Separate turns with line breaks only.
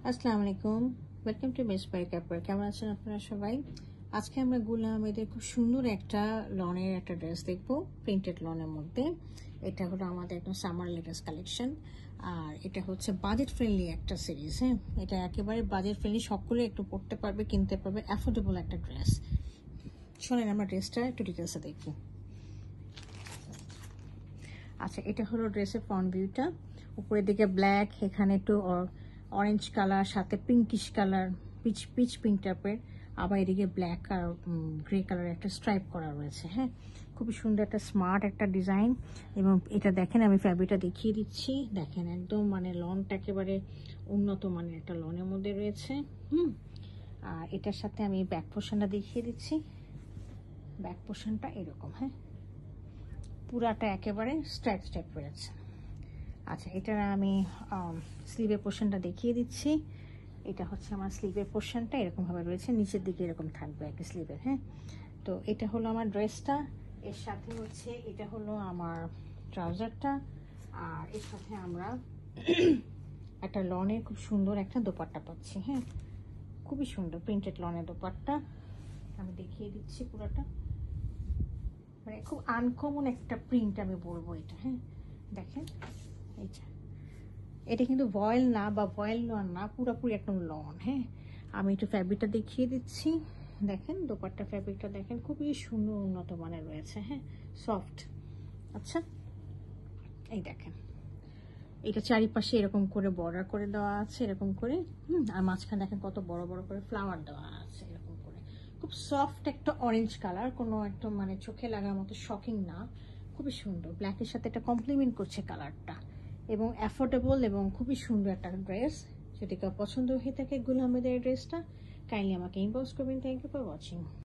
আসসালামু আলাইকুম, welcome to best by কাপড়। কেমন আছেন আপনারা সবাই? আজকে আমরা গুলা আহমেদের খুব সুন্দর একটা লনের একটা ড্রেস দেখবো, প্রিন্টেড লনের মধ্যে। এটা হলো আমাদের একদম সামার লেটেস্ট কালেকশন, আর এটা হচ্ছে বাজেট ফ্রেন্ডলি একটা সিরিজ। হ্যাঁ, এটা একেবারে বাজেট ফ্রেন্ডলি, সকলে একটু পড়তে পারবে, কিনতে পারবে, অ্যাফোর্ডেবল একটা ড্রেস। শোনেন আমরা ড্রেসটা একটু ডিটেলসে দেখি। আচ্ছা, এটা হলো ড্রেসের ফ্রন্ট ভিউটা। উপরের দিকে ব্ল্যাক, এখানে একটু অরেঞ্জ কালার, সাথে পিঙ্কিশ কালার, পিচ পিঙ্ক টাইপের, আবার এদিকে ব্ল্যাক আর গ্রে কালার একটা স্ট্রাইপ করা রয়েছে। হ্যাঁ, খুবই সুন্দর একটা স্মার্ট একটা ডিজাইন। এবং এটা দেখেন, আমি ফ্যাব্রিকটা দেখিয়ে দিচ্ছি। দেখেন একদম মানে লনটা একেবারে উন্নত মানের একটা লনের মধ্যে রয়েছে। আর এটার সাথে আমি ব্যাক পোর্শনটা দেখিয়ে দিচ্ছি। ব্যাক পোর্শনটা এরকম, হ্যাঁ, পুরাটা একেবারে স্ট্রাইপ রয়েছে। আচ্ছা, এটার আমি স্লিভের পোর্শনটা দেখিয়ে দিচ্ছি। এটা হচ্ছে আমার স্লিভের পোর্শনটা, এরকমভাবে রয়েছে, নিচের দিকে এরকম থাকবে একটা স্লিভের। হ্যাঁ, তো এটা হলো আমার ড্রেসটা। এর সাথে হচ্ছে এটা হলো আমার ট্রাউজারটা, আর এর সাথে আমরা একটা লনের খুব সুন্দর একটা দোপাট্টা পাচ্ছি। হ্যাঁ, খুবই সুন্দর প্রিন্টেড লনের দোপাট্টা। আমি দেখিয়ে দিচ্ছি পুরোটা, মানে খুব আনকমন একটা প্রিন্ট আমি বলবো এটা। হ্যাঁ, দেখেন এটা কিন্তু ভয়েল না বা ভয়েল লন না, পুরোপুরি একদম লন। হ্যাঁ, আমি একটু ফ্যাব্রিকটা দেখিয়ে দিচ্ছি। দেখেন দোপাট্টা ফ্যাব্রিকটা দেখেন, খুবই সুন্দর উন্নত মানের রয়েছে। হ্যাঁ, সফট। আচ্ছা, এই দেখেন, এটা চারিপাশে এরকম করে বর্ডার করে দেওয়া আছে, এরকম করে। আর মাঝখানে দেখেন কত বড় বড় করে ফ্লাওয়ার দেওয়া আছে, এরকম করে। খুব সফট একটা অরেঞ্জ কালার, কোনো একদম মানে চোখে লাগার মতো শকিং না, খুবই সুন্দর। ব্ল্যাকের সাথে এটা কমপ্লিমেন্ট করছে কালারটা, এবং অ্যাফোর্ডেবল এবং খুবই সুন্দর একটা ড্রেস। যদি কেউ পছন্দ হয়ে থাকে গুল আহমেদের ড্রেসটা, কাইন্ডলি আমাকে ইনবক্স করবেন। Thank you for watching.